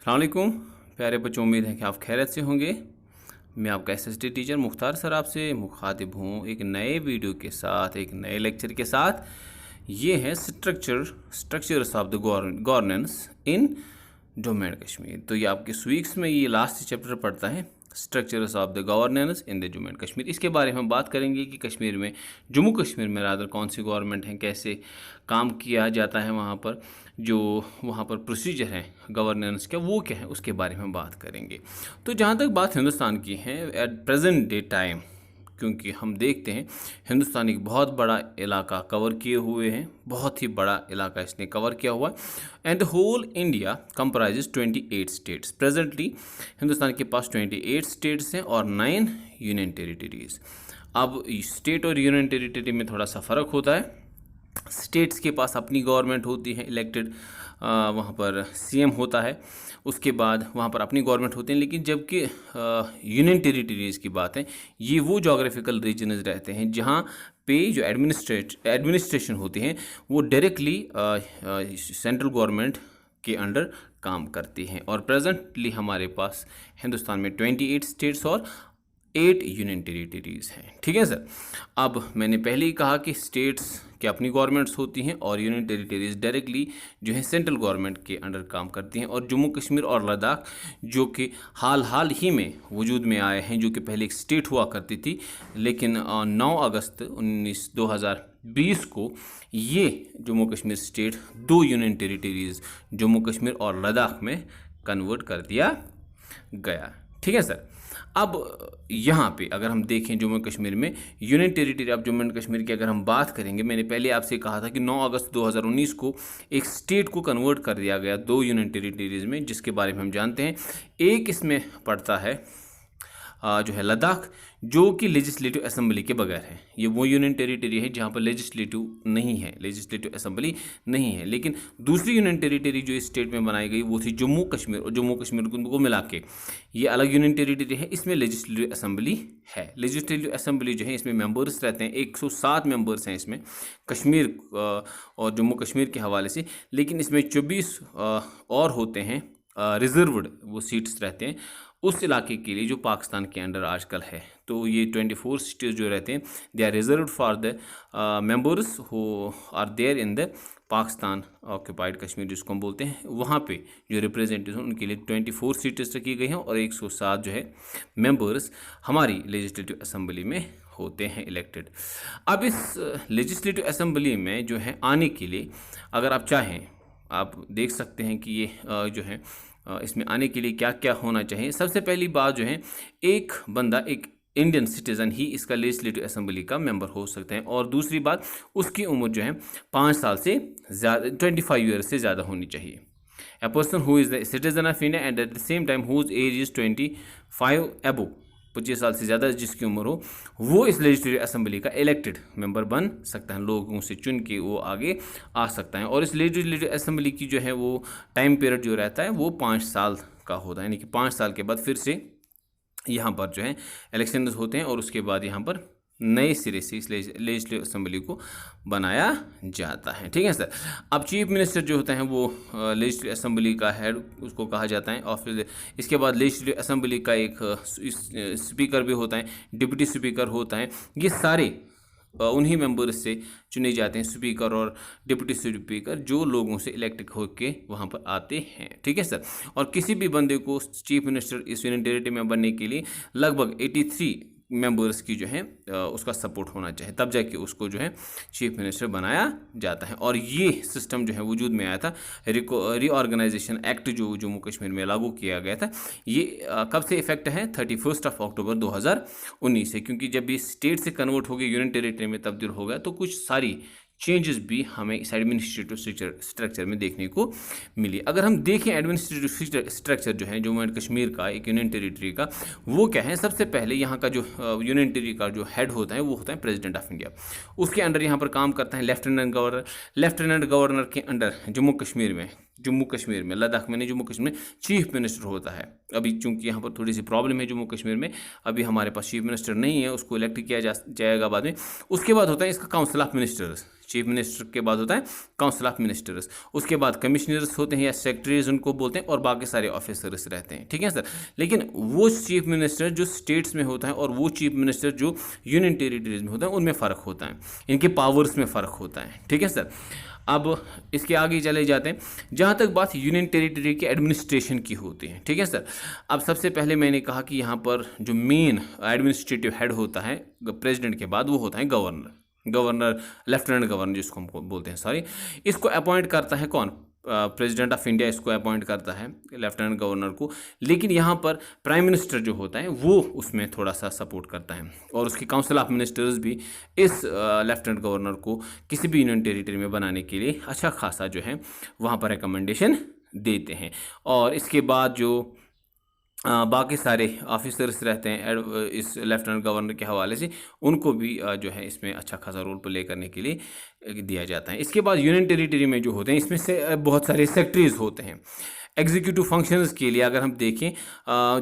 अस्सलाम वालेकुम प्यारे बच्चों, उम्मीद है कि आप खैरियत से होंगे। मैं आपका एसएसटी टीचर मुख्तार सर आपसे मुखातिब हूँ एक नए वीडियो के साथ, एक नए लेक्चर के साथ। ये है structures of the governance in Jammu and Kashmir. तो ये आपके स्वीक्स में ये लास्ट चैप्टर पढ़ता है, structures of the governance in the Jammu and Kashmir. इसके बारे में हम बात करेंगे कि कश्मीर में, जम्मू कश्मीर में रादर कौन सी गवर्नमेंट है, कैसे काम किया जाता है वहाँ पर, जो वहाँ पर प्रोसीजर है गवर्नेंस का वो क्या है, उसके बारे में बात करेंगे। तो जहाँ तक बात हिंदुस्तान की है एट प्रेजेंट डे टाइम, क्योंकि हम देखते हैं हिंदुस्तान एक बहुत बड़ा इलाका कवर किए हुए हैं, बहुत ही बड़ा इलाका इसने कवर किया हुआ है। And the whole India comprises 28 states. Presently Hindustan के पास 28 स्टेट्स हैं और 9 यूनियन टेरिटरीज। अब स्टेट और यूनियन टेरिटरी में थोड़ा सा फ़र्क होता है। स्टेट्स के पास अपनी गवर्नमेंट होती है इलेक्टेड, वहाँ पर सीएम होता है, उसके बाद वहाँ पर अपनी गवर्नमेंट होती है। लेकिन जबकि यूनियन टेरिटरीज़ की बात है, ये वो जोग्राफिकल रीजन्स रहते हैं जहाँ पे जो एडमिनिस्ट्रेशन होती हैं वो डायरेक्टली सेंट्रल गवर्नमेंट के अंडर काम करती हैं। और प्रेजेंटली हमारे पास हिंदुस्तान में 28 स्टेट्स और 8 यूनियन टेरिटरीज़ हैं। ठीक है सर। अब मैंने पहले ही कहा कि स्टेट्स की अपनी गवर्नमेंट्स होती हैं और यूनियन टेरिटरीज डायरेक्टली जो है सेंट्रल गवर्नमेंट के अंडर काम करती हैं। और जम्मू कश्मीर और लद्दाख जो कि हाल ही में वजूद में आए हैं, जो कि पहले एक स्टेट हुआ करती थी, लेकिन 9 अगस्त 2020 को ये Jammu Kashmir state 2 union territories Jammu Kashmir और लद्दाख में कन्वर्ट कर दिया गया। ठीक है सर। अब यहाँ पे अगर हम देखें जम्मू कश्मीर में union territory of Jammu and Kashmir की अगर हम बात करेंगे, मैंने पहले आपसे कहा था कि 9 अगस्त 2019 को एक स्टेट को कन्वर्ट कर दिया गया 2 यूनियन टेरिटरीज में, जिसके बारे में हम जानते हैं। एक इसमें पड़ता है जो है लद्दाख, जो कि लेजिस्लेटिव असेंबली के बगैर है। ये वो यूनियन टेरिटरी है जहाँ पर लेजिस्लेटिव नहीं है, लेजिस्लेटिव असेंबली नहीं है। लेकिन दूसरी यूनियन टेरिटरी जो इस स्टेट में बनाई गई वो थी जम्मू कश्मीर, और जम्मू कश्मीर को मिला के ये अलग यूनियन टेरिटरी है। इसमें लेजिस्लेटिव असेंबली है। लेजिस्लेटिव असेंबली जो है इसमें मेंबर्स रहते हैं, 107 मेंबर्स हैं इसमें कश्मीर और जम्मू कश्मीर के हवाले से। लेकिन इसमें 24 और होते हैं रिजर्व्ड, वो सीट्स रहते हैं उस इलाके के लिए जो पाकिस्तान के अंडर आजकल है। तो ये 24 सीट्स जो रहते हैं they are reserved for the members who are there in the Pakistan occupied Kashmir, जिसको हम बोलते हैं। वहाँ पे जो रिप्रेजेंटेटिव हैं उनके लिए 24 सीट्स रखी गई हैं और 107 जो है मेंबर्स हमारी लेजिस्लेटिव असेंबली में होते हैं इलेक्टेड। अब इस लेजिस्लेटिव असेंबली में जो है आने के लिए अगर आप चाहें, आप देख सकते हैं कि ये जो है इसमें आने के लिए क्या क्या होना चाहिए। सबसे पहली बात जो है, एक बंदा, एक इंडियन सिटीज़न ही इसका लेजिस्लेटिव असेंबली का मेंबर हो सकते हैं। और दूसरी बात, उसकी उम्र जो है 5 साल से ज़्यादा, 25 ईयर से ज़्यादा होनी चाहिए। A person who is the citizen of India and at the same time whose age is 25 above, 25 साल से ज़्यादा जिसकी उम्र हो, वो इस लेजिस्लेटिव असेंबली का इलेक्टेड मेंबर बन सकता है, लोगों से चुन के वो आगे आ सकता है। और इस लेजिस्लेटिव असेंबली की जो है वो टाइम पीरियड जो रहता है वो 5 साल का होता है, यानी कि 5 साल के बाद फिर से यहाँ पर जो है इलेक्शन होते हैं और उसके बाद यहाँ पर नए सिरे से इस लेजिस्लेटिव असेंबली को बनाया जाता है। ठीक है सर। अब चीफ मिनिस्टर जो होता है वो लेजिस्लेटिव असेंबली का हेड उसको कहा जाता है। और फिर इसके बाद लेजिस्लेटिव असेंबली का एक स्पीकर भी होता है, डिप्टी स्पीकर होता है। ये सारे उन्हीं मेंबर्स से चुने जाते हैं, स्पीकर और डिप्टी स्पीकर, जो लोगों से इलेक्ट होकर वहाँ पर आते हैं। ठीक है सर। और किसी भी बंदे को चीफ मिनिस्टर इस यूनियन टेरिटरी में बनने के लिए लगभग 83 मेंबर्स की जो है उसका सपोर्ट होना चाहिए, तब जाके उसको जो है चीफ मिनिस्टर बनाया जाता है। और ये सिस्टम जो है वजूद में आया था, रीऑर्गेनाइजेशन एक्ट जो जम्मू कश्मीर में लागू किया गया था, ये कब से इफेक्ट है, 31 अक्टूबर 2019 से। क्योंकि जब ये स्टेट से कन्वर्ट हो गया, यूनियन टेरिटरी में तब्दील हो गया, तो कुछ सारी चेंजेस भी हमें इस एडमिनिस्ट्रेटिव स्ट्रक्चर में देखने को मिली। अगर हम देखें एडमिनिस्ट्रेटिव स्ट्रक्चर जो है जम्मू एंड कश्मीर का, एक यूनियन टेरिटरी का, वो क्या है। सबसे पहले यहाँ का जो यूनियन टेरिटरी का जो हेड होता है वो होता है प्रेसिडेंट ऑफ इंडिया। उसके अंडर यहाँ पर काम करता है लेफ्टिनेंट गवर्नर। लेफ्टिनेंट गवर्नर के अंडर जम्मू कश्मीर में जम्मू कश्मीर में, लद्दाख में नहीं, जम्मू कश्मीर में चीफ मिनिस्टर होता है। अभी चूंकि यहाँ पर थोड़ी सी प्रॉब्लम है जम्मू कश्मीर में, अभी हमारे पास चीफ मिनिस्टर नहीं है, उसको इलेक्ट किया जाएगा बाद में। उसके बाद होता है इसका council of ministers, chief minister के बाद होता है काउंसिल ऑफ मिनिस्टर्स, उसके बाद कमिश्नर्स होते हैं या सेक्रेटरीज उनको बोलते हैं, और बाकी सारे ऑफिसर्स रहते हैं, ठीक है सर। लेकिन वो चीफ मिनिस्टर जो स्टेट्स में होता है और वो चीफ मिनिस्टर जो यूनियन टेरिटरीज में होता है, उनमें फ़र्क होता है, इनके पावर्स में फ़र्क होता है, ठीक है सर। अब इसके आगे चले जाते हैं, जहाँ तक बात यूनियन टेरिटरी के एडमिनिस्ट्रेशन की होती है, ठीक है सर। अब सबसे पहले मैंने कहा कि यहाँ पर जो मेन एडमिनिस्ट्रेटिव हेड होता है प्रेसिडेंट के बाद, वो होता है गवर्नर, लेफ्टिनेंट गवर्नर जिसको हम बोलते हैं, सॉरी। इसको अपॉइंट करता है कौन? प्रेसिडेंट ऑफ इंडिया इसको अपॉइंट करता है, लेफ्टिनेंट गवर्नर को। लेकिन यहाँ पर प्राइम मिनिस्टर जो होता है वो उसमें थोड़ा सा सपोर्ट करता है, और उसकी काउंसिल ऑफ मिनिस्टर्स भी इस लेफ्टिनेंट गवर्नर को किसी भी यूनियन टेरिटरी में बनाने के लिए अच्छा खासा जो है वहाँ पर रिकमेंडेशन देते हैं। और इसके बाद जो बाकी सारे ऑफिसर्स रहते हैं इस लेफ्टिनेंट गवर्नर के हवाले से, उनको भी जो है इसमें अच्छा खासा रोल प्ले करने के लिए दिया जाता है। इसके बाद यूनियन टेरिटरी में जो होते हैं, इसमें से बहुत सारे सेक्रेटरीज होते हैं। एग्जीक्यूटिव फंक्शंस के लिए अगर हम देखें,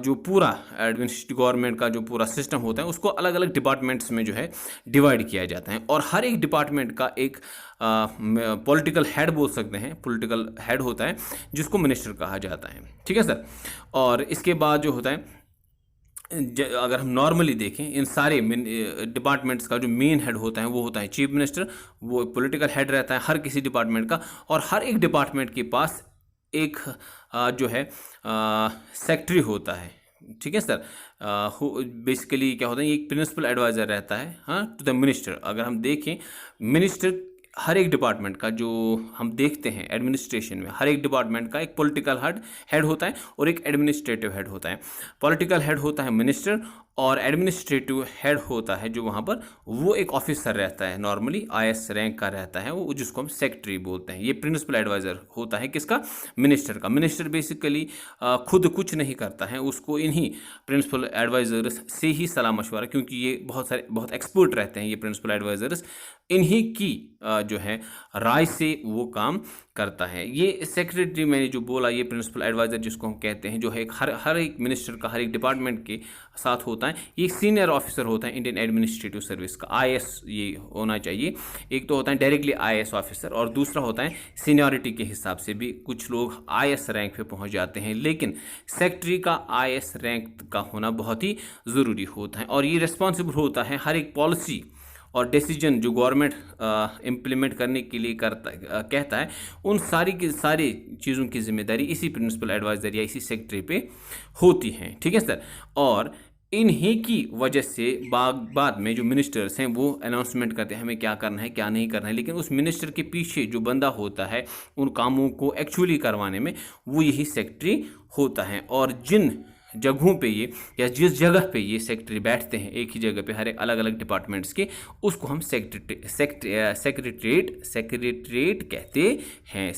जो पूरा एडमिनिस्ट्रेटिव गवर्नमेंट का जो पूरा सिस्टम होता है, उसको अलग अलग डिपार्टमेंट्स में जो है डिवाइड किया जाता है, और हर एक डिपार्टमेंट का एक पॉलिटिकल हेड बोल सकते हैं, पॉलिटिकल हेड होता है जिसको मिनिस्टर कहा जाता है, ठीक है सर। और इसके बाद जो होता है, अगर हम नॉर्मली देखें, इन सारे डिपार्टमेंट्स का जो मेन हेड होता है वो होता है चीफ मिनिस्टर, वो पॉलिटिकल हेड रहता है हर किसी डिपार्टमेंट का, और हर एक डिपार्टमेंट के पास एक जो है सेक्रेटरी होता है, ठीक है सर। बेसिकली क्या होता है, एक प्रिंसिपल एडवाइज़र रहता है, हाँ, टू द मिनिस्टर। अगर हम देखें, मिनिस्टर हर एक डिपार्टमेंट का जो हम देखते हैं एडमिनिस्ट्रेशन में, हर एक डिपार्टमेंट का एक पॉलिटिकल हेड होता है और एक एडमिनिस्ट्रेटिव हेड होता है। पॉलिटिकल हेड होता है मिनिस्टर, और एडमिनिस्ट्रेटिव हेड होता है जो वहाँ पर वो एक ऑफिसर रहता है, नॉर्मली IS रैंक का रहता है वो, जिसको हम सेक्रेटरी बोलते हैं। ये प्रिंसिपल एडवाइज़र होता है किसका? मिनिस्टर का। मिनिस्टर बेसिकली खुद कुछ नहीं करता है, उसको इन्हीं प्रिंसिपल एडवाइज़र्स से ही सलाह मशवरा, क्योंकि ये बहुत एक्सपर्ट रहते हैं ये प्रिंसिपल एडवाइज़र्स, इन्हीं की जो है राय से वो काम करता है। ये सेक्रेटरी मैंने जो बोला, ये प्रिंसिपल एडवाइज़र जिसको हम कहते हैं, जो है हर एक मिनिस्टर का हर एक डिपार्टमेंट के साथ होता है। ये सीनियर ऑफिसर होता है इंडियन एडमिनिस्ट्रेटिव सर्विस का, IS ये होना चाहिए। एक तो होता है डायरेक्टली IS ऑफिसर, और दूसरा होता है सीनियरिटी के हिसाब से भी कुछ लोग IS रैंक पे पहुंच जाते हैं, लेकिन सेक्रेटरी का IS रैंक का होना बहुत ही ज़रूरी होता है। और ये रिस्पॉन्सिबल होता है हर एक पॉलिसी और डिसीजन जो गवर्नमेंट इम्प्लीमेंट करने के लिए कहता है, उन सारी चीज़ों की जिम्मेदारी इसी प्रिंसिपल एडवाइज़र या इसी सेक्रेटरी पे होती हैं, ठीक है सर। और इन्हीं की वजह से बाद में जो मिनिस्टर्स हैं वो अनाउंसमेंट करते हैं हमें क्या करना है क्या नहीं करना है, लेकिन उस मिनिस्टर के पीछे जो बंदा होता है उन कामों को एक्चुअली करवाने में वो यही सेक्रेटरी होता है। और जिन जगहों पे ये, या जिस जगह पे ये सेक्रेटरी बैठते हैं एक ही जगह पे हर एक अलग अलग डिपार्टमेंट्स के, उसको हम सेक्रेटरीट कहते हैं।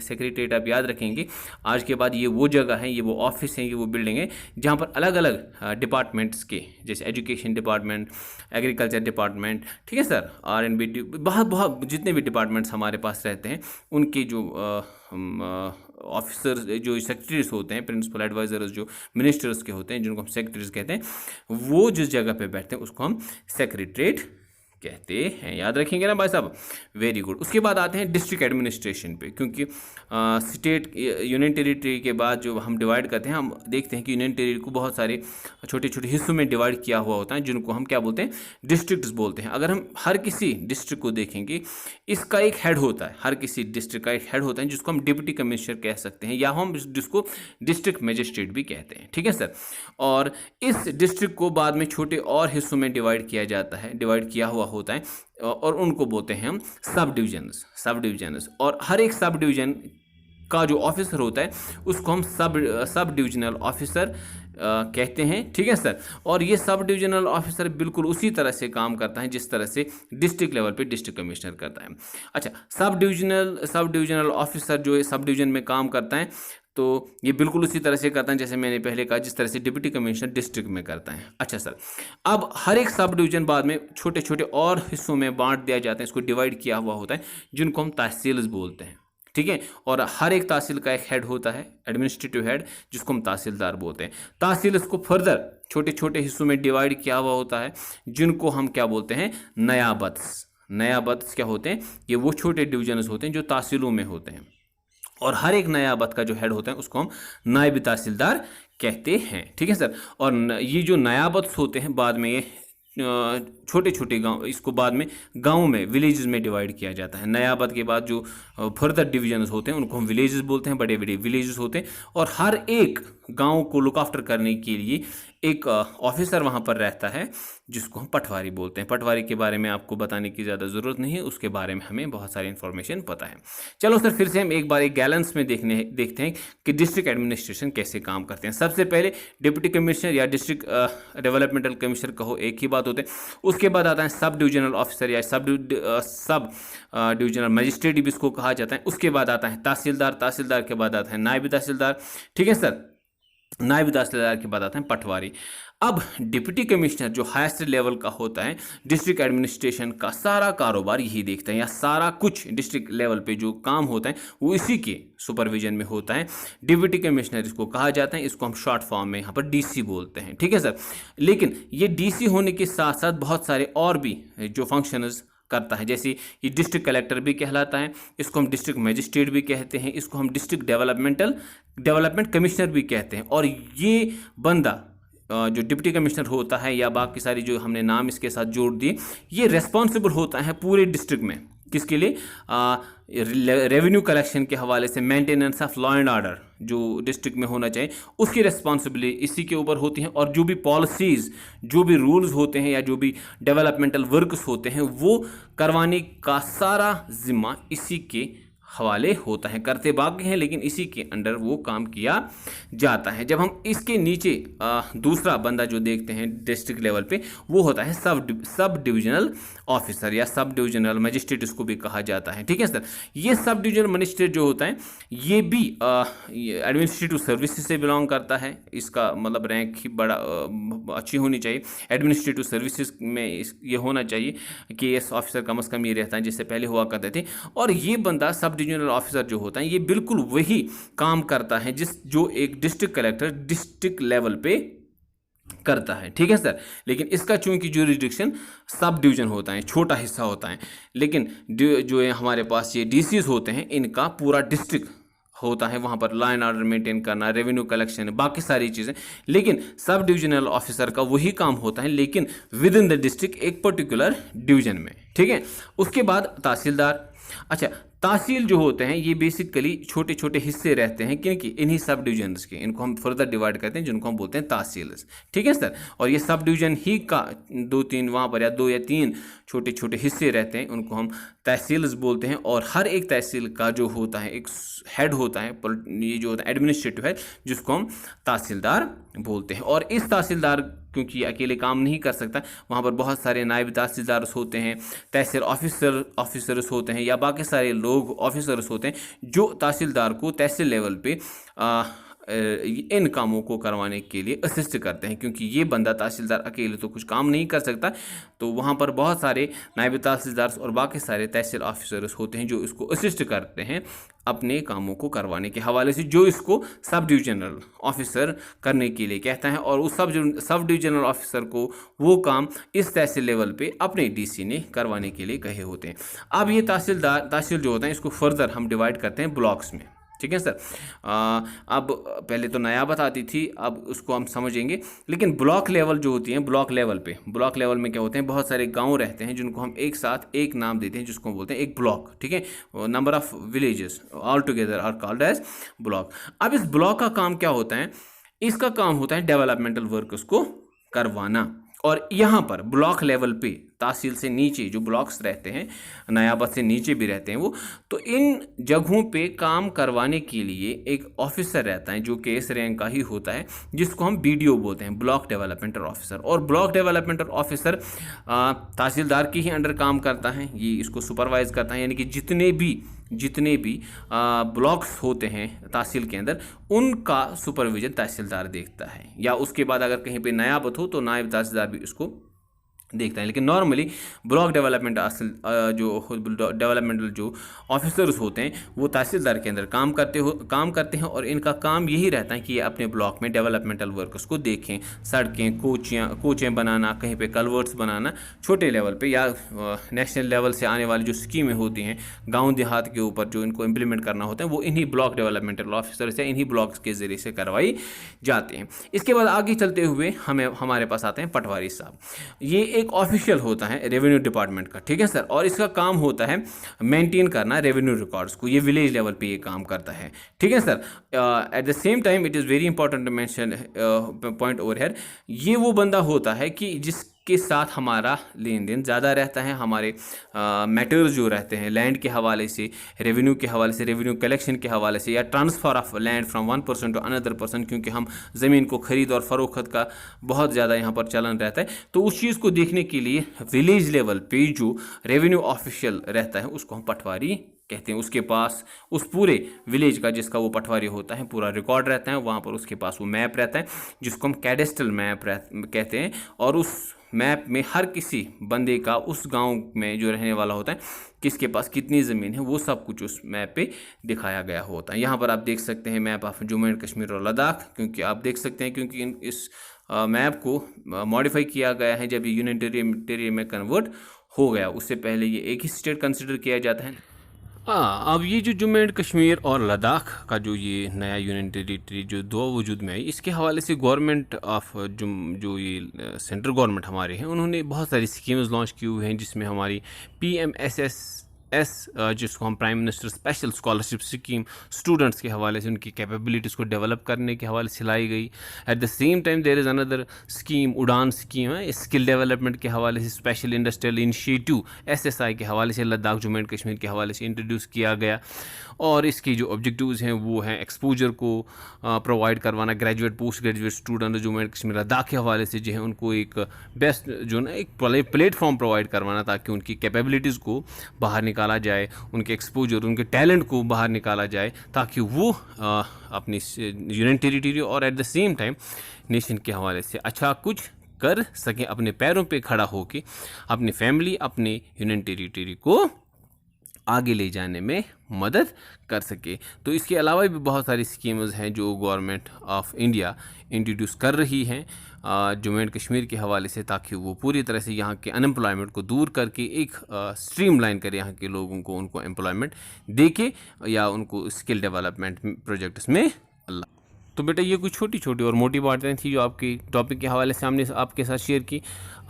सेक्रेटरीट आप याद रखेंगे, आज के बाद ये वो जगह है, ये वो ऑफिस हैं, ये वो बिल्डिंग है जहाँ पर अलग अलग डिपार्टमेंट्स के, जैसे एजुकेशन डिपार्टमेंट, एग्रीकल्चर डिपार्टमेंट, ठीक है सर, R&B, बहुत जितने भी डिपार्टमेंट्स हमारे पास रहते हैं, उनके जो ऑफिसर्स जो सेक्रेटरीज होते हैं, प्रिंसिपल एडवाइजर्स जो मिनिस्टर्स के होते हैं, जिनको हम सेक्रेटरीज कहते हैं, वो जिस जगह पे बैठते हैं उसको हम सेक्रेटरीट कहते हैं। याद रखेंगे ना भाई साहब, वेरी गुड। उसके बाद आते हैं डिस्ट्रिक्ट एडमिनिस्ट्रेशन पे, क्योंकि स्टेट यूनियन टेरिटरी के बाद जो हम डिवाइड करते हैं, हम देखते हैं कि यूनियन टेरिटरी को बहुत सारे छोटे छोटे हिस्सों में डिवाइड किया हुआ होता है, जिनको हम क्या बोलते हैं? डिस्ट्रिक्ट्स बोलते हैं। अगर हम हर किसी डिस्ट्रिक्ट को देखेंगे, इसका एक हेड होता है, हर किसी डिस्ट्रिक्ट का एक हेड होता है जिसको हम डिप्टी कमिश्नर कह सकते हैं, या हम जिसको डिस्ट्रिक्ट मजिस्ट्रेट भी कहते हैं, ठीक है सर। और इस डिस्ट्रिक्ट को बाद में छोटे और हिस्सों में डिवाइड किया जाता है, डिवाइड किया हुआ होता है, और उनको बोलते हैं हम सब डिविजन्स। और हर एक सब डिवीजन का जो ऑफिसर होता है उसको हम सब डिविजनल ऑफिसर कहते हैं, ठीक है सर। और ये सब डिविजनल ऑफिसर बिल्कुल उसी तरह से काम करता है जिस तरह से डिस्ट्रिक्ट लेवल पे डिस्ट्रिक्ट कमिश्नर करता है। अच्छा, सब डिविजनल ऑफिसर जो सब डिवीजन में काम करता है, तो ये बिल्कुल उसी तरह से करता है जैसे मैंने पहले कहा, जिस तरह से डिप्टी कमिश्नर डिस्ट्रिक्ट में करता है। अच्छा सर, अब हर एक सब डिवीजन बाद में छोटे छोटे और हिस्सों में बांट दिया जाता है, इसको डिवाइड किया हुआ होता है, जिनको हम तहसील्स बोलते हैं, ठीक है। और हर एक तहसील का एक हेड होता है, एडमिनिस्ट्रेटिव हेड, जिसको हम तहसीलदार बोलते हैं। तहसील इसको फर्दर छोटे छोटे हिस्सों में डिवाइड किया हुआ होता है, जिनको हम क्या बोलते हैं, नयाबत्स। नयाबत्स क्या होते हैं, ये वो छोटे डिविजन्स होते हैं जो तहसीलों में होते हैं, और हर एक नयाबत का जो हेड होता है उसको हम नायब तहसीलदार कहते हैं, ठीक है सर। और ये जो नयाबत्स होते हैं बाद में ये छोटे छोटे गांव, इसको बाद में गाँव में, विलेजेस में डिवाइड किया जाता है। नयाबत के बाद जो फर्दर डिविजन्स होते हैं उनको हम विलेजेस बोलते हैं, बड़े बड़े विलेजेस होते हैं। और हर एक गांव को लुक आफ्टर करने के लिए एक ऑफिसर वहां पर रहता है, जिसको हम पटवारी बोलते हैं। पटवारी के बारे में आपको बताने की ज़्यादा ज़रूरत नहीं है, उसके बारे में हमें बहुत सारी इन्फॉर्मेशन पता है। चलो सर, फिर से हम एक बार एक गैलेंस में देखते हैं कि डिस्ट्रिक्ट एडमिनिस्ट्रेशन कैसे काम करते हैं। सबसे पहले डिप्टी कमिश्नर या डिस्ट्रिक्ट डेवलपमेंटल कमिश्नर कहो, एक ही बात होते हैं। उसके बाद आता है सब डिविजनल ऑफिसर या सब डिविजनल मजिस्ट्रेट भी इसको कहा जाता है। उसके बाद आता है तहसीलदार, तहसीलदार के बाद आता है नायब तहसीलदार, ठीक है सर। नायब तहसीलदार के बाद आता है पटवारी। अब डिप्टी कमिश्नर जो हाईएस्ट लेवल का होता है, डिस्ट्रिक्ट एडमिनिस्ट्रेशन का सारा कारोबार यही देखता है, या सारा कुछ डिस्ट्रिक्ट लेवल पे जो काम होता है वो इसी के सुपरविजन में होता है। डिप्टी कमिश्नर इसको कहा जाता है, इसको हम शॉर्ट फॉर्म में यहाँ पर डीसी बोलते हैं, ठीक है सर। लेकिन ये डीसी होने के साथ साथ बहुत सारे और भी जो फंक्शंस करता है, जैसे ये डिस्ट्रिक्ट कलेक्टर भी कहलाता है, इसको हम डिस्ट्रिक्ट मजिस्ट्रेट भी कहते हैं, इसको हम डिस्ट्रिक्ट डेवलपमेंट कमिश्नर भी कहते हैं। और ये बंदा जो डिप्टी कमिश्नर होता है या बाकी सारी जो हमने नाम इसके साथ जोड़ दिए, ये रेस्पॉन्सिबल होता है पूरे डिस्ट्रिक्ट में, किसके लिए, रेवेन्यू कलेक्शन के हवाले से, maintenance of law and order जो डिस्ट्रिक्ट में होना चाहिए उसकी रिस्पॉन्सिबिलिटी इसी के ऊपर होती है। और जो भी पॉलिसीज़, जो भी रूल्स होते हैं या जो भी डेवलपमेंटल वर्क्स होते हैं वो करवाने का सारा जिम्मा इसी के हवाले होता है। करते बाकी हैं लेकिन इसी के अंडर वो काम किया जाता है। जब हम इसके नीचे दूसरा बंदा जो देखते हैं डिस्ट्रिक्ट लेवल पे, वो होता है सब डिविजनल ऑफिसर या सब डिविजनल मजिस्ट्रेट, इसको भी कहा जाता है, ठीक है सर। ये सब डिविजनल मजिस्ट्रेट जो होता है ये भी एडमिनिस्ट्रेटिव सर्विसेज से बिलोंग करता है। इसका मतलब रैंक ही बड़ा अच्छी होनी चाहिए। एडमिनिस्ट्रेटिव सर्विसेज में ये होना चाहिए कि एस ऑफिसर कम से कम ये रहता है, जिससे पहले हुआ करते थे। और ये बंदा सब डिविजनल ऑफिसर जो होता है ये बिल्कुल वही काम करता है जो एक डिस्ट्रिक्ट कलेक्टर डिस्ट्रिक्ट लेवल पे करता है, ठीक है सर। लेकिन इसका चूंकि ज्यूरिसडिक्शन सब डिवीजन होता है, छोटा हिस्सा होता है, लेकिन जो हमारे पास ये डीसीज होते हैं इनका पूरा डिस्ट्रिक्ट होता है, वहाँ पर लॉ एंड ऑर्डर मेंटेन करना, रेवेन्यू कलेक्शन, बाकी सारी चीज़ें। लेकिन सब डिविजनल ऑफिसर का वही काम होता है, लेकिन विद इन द डिस्ट्रिक्ट एक पर्टिकुलर डिवीजन में, ठीक है। उसके बाद तहसीलदार। अच्छा, तहसील जो होते हैं ये बेसिकली छोटे छोटे हिस्से रहते हैं क्योंकि इन्हीं सब डिविजन्स के, इनको हम फर्दर डिवाइड करते हैं जिनको हम बोलते हैं तहसील्स, ठीक है सर। और ये सब डिवीजन ही का 2-3 वहाँ पर या 2 या 3 छोटे छोटे हिस्से रहते हैं, उनको हम तहसील्स बोलते हैं। और हर एक तहसील का जो होता है एक हेड होता है, ये जो होता है एडमिनिस्ट्रेटिव हेड, जिसको हम तहसीलदार बोलते हैं। और इस तहसीलदार क्योंकि अकेले काम नहीं कर सकता, वहाँ पर बहुत सारे नायब तहसीलदार होते हैं, तहसील ऑफिसर्स होते हैं या बाकी सारे लोग ऑफिसर्स होते हैं जो तहसीलदार को तहसील लेवल पे इन कामों को करवाने के लिए असिस्ट करते हैं। क्योंकि ये बंदा तहसीलदार अकेले तो कुछ काम नहीं कर सकता, तो वहाँ पर बहुत सारे नायब तहसीलदार और बाकी सारे तहसील ऑफिसर्स होते हैं जो इसको असिस्ट करते हैं अपने कामों को करवाने के हवाले से, जो इसको सब डिविजनल ऑफिसर करने के लिए कहता है। और उस सब डिविजनल ऑफिसर को वो काम इस तहसील लेवल पे अपने डीसी ने करवाने के लिए कहे होते हैं। अब ये तहसील जो होता है इसको फर्दर हम डिवाइड करते हैं ब्लॉक्स में, ठीक है सर। अब पहले तो नयाबत आती थी, अब उसको हम समझेंगे। लेकिन ब्लॉक लेवल जो होती है, ब्लॉक लेवल में क्या होते हैं, बहुत सारे गांव रहते हैं जिनको हम एक साथ एक नाम देते हैं, जिसको बोलते हैं एक ब्लॉक, ठीक है। Number of villages all together are called as block. अब इस ब्लॉक का काम क्या होता है, इसका काम होता है डेवलपमेंटल वर्क उसको करवाना। और यहाँ पर ब्लॉक लेवल पे तहसील से नीचे जो ब्लॉक्स रहते हैं, नयाबत से नीचे भी रहते हैं वो, तो इन जगहों पे काम करवाने के लिए एक ऑफिसर रहता है जो कि इस रैंक का ही होता है, जिसको हम बीडीओ बोलते हैं, ब्लॉक डेवलपमेंटल ऑफिसर। और ब्लॉक डेवलपमेंटल ऑफिसर तहसीलदार के ही अंडर काम करता है, ये इसको सुपरवाइज करता है। यानी कि जितने भी ब्लॉक्स होते हैं तहसील के अंदर उनका सुपरविजन तहसीलदार देखता है। या उसके बाद अगर कहीं पे नयाबत हो तो नायब तहसीलदार भी इसको देखता है। लेकिन नॉर्मली ब्लॉक डेवलपमेंट असल जो डेवलपमेंटल जो ऑफिसर्स होते हैं वो तहसीलदार के अंदर काम करते हैं और इनका काम यही रहता है कि ये अपने ब्लॉक में डेवलपमेंटल वर्कर्स को देखें, सड़कें, कोचें बनाना, कहीं पे कल्वर्ट्स बनाना, छोटे लेवल पे या नेशनल लेवल से आने वाली जो स्कीमें होती हैं गाँव देहात के ऊपर जो इनको इम्प्लीमेंट करना होता है वो इन्हीं ब्लॉक डेवलपमेंटल ऑफिसर्स या इन्हीं ब्लॉक्स के ज़रिए से करवाई जाती हैं। इसके बाद आगे चलते हुए हमारे पास आते हैं पटवारी साहब। ये एक ऑफिशियल होता है रेवेन्यू डिपार्टमेंट का, ठीक है सर, और इसका काम होता है मेंटेन करना रेवेन्यू रिकॉर्ड्स को। ये विलेज लेवल पे ये काम करता है, ठीक है sir. At the same time it is very important to mention point over here, ये वो बंदा होता है कि जिसके साथ हमारा लेन देन ज़्यादा रहता है, हमारे मैटर्स जो रहते हैं लैंड के हवाले से, रेवेन्यू के हवाले से, रेवेन्यू कलेक्शन के हवाले से, या transfer of land from one person to another person, क्योंकि हम ज़मीन को ख़रीद और फरोख्त का बहुत ज़्यादा यहाँ पर चलन रहता है। तो उस चीज़ को देखने के लिए विलेज लेवल पे जो रेवेन्यू ऑफिशियल रहता है उसको हम पटवारी कहते हैं। उसके पास उस पूरे विलेज का जिसका वो पटवारी होता है पूरा रिकॉर्ड रहता है, वहाँ पर उसके पास वो मैप रहता है जिसको हम कैडेस्ट्रल मैप कहते हैं, और उस मैप में हर किसी बंदे का उस गांव में जो रहने वाला होता है किसके पास कितनी ज़मीन है वो सब कुछ उस मैप पे दिखाया गया होता है। यहाँ पर आप देख सकते हैं map of Jammu and Kashmir और लद्दाख, क्योंकि आप देख सकते हैं क्योंकि इस मैप को मॉडिफाई किया गया है जब ये यूनियन टेरिटरी में कन्वर्ट हो गया। उससे पहले ये एक ही स्टेट कंसिडर किया जाता है। हाँ, अब ये जो जम्मू एंड कश्मीर और लद्दाख का जो ये नया यूनियन टेरिटरी जो दो वजूद में आई, इसके हवाले से गवर्नमेंट ऑफ जो ये सेंट्रल गवर्नमेंट हमारे हैं उन्होंने बहुत सारी स्कीम्स लॉन्च की हुई हैं, जिसमें हमारी PMSS जिसको हम prime minister special scholarship scheme students के हवाले से उनकी कैपेबिलिटीज़ को डेवलप करने के हवाले से लाई गई। At the same time there is another scheme, Udaan scheme है, स्किल डेवलपमेंट के हवाले से स्पेशल इंडस्ट्रियल इनिशिएटिव SSI के हवाले से लद्दाख जम्मू एंड कश्मीर के हवाले से इंट्रोड्यूस किया गया। और इसके जो ऑब्जेक्टिव्स हैं वो हैं एक्सपोजर को प्रोवाइड करवाना, graduate post graduate student Jammu and Kashmir Ladakh के हवाले से जो है उनको एक बेस्ट जो ना एक प्लेटफॉर्म प्रोवाइड करवाना ताकि उनकी कैपेबिलिटीज़ को बाहर निकाला जाए, उनके एक्सपोजर, उनके टैलेंट को बाहर निकाला जाए ताकि वो अपनी यूनियन टेरिटरी और eight the same time nation के हवाले से अच्छा कुछ कर सकें, अपने पैरों पे खड़ा होकर अपनी फैमिली, अपने यूनियन टेरिटरी को आगे ले जाने में मदद कर सके। तो इसके अलावा भी बहुत सारी स्कीम्स हैं जो गवर्नमेंट ऑफ इंडिया इंट्रोड्यूस कर रही हैं जम्मू एंड कश्मीर के हवाले से, ताकि वो पूरी तरह से यहाँ के अनएम्प्लॉयमेंट को दूर करके एक स्ट्रीमलाइन करे, यहाँ के लोगों को उनको एम्प्लॉयमेंट दे के या उनको स्किल डेवलपमेंट प्रोजेक्ट्स में। तो बेटा ये कुछ छोटी छोटी और मोटी बातें थी जो आपकी टॉपिक के हवाले से हमने आपके साथ शेयर की।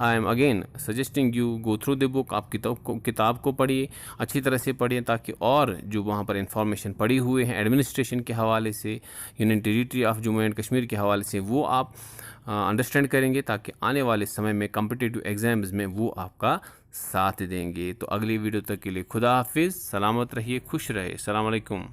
I am again suggesting you go through the book. आप किताब को पढ़िए, अच्छी तरह से पढ़िए, ताकि और जो वहाँ पर इंफॉर्मेशन पड़ी हुए हैं एडमिनिस्ट्रेशन के हवाले से, union territory of Jammu and Kashmir के हवाले से, वो आप अंडरस्टैंड करेंगे ताकि आने वाले समय में कम्पिटिटिव एग्ज़ाम्स में वो आपका साथ देंगे। तो अगली वीडियो तक के लिए खुदा हाफिज़, सलामत रहिए, खुश रहे, अस्सलाम वालेकुम।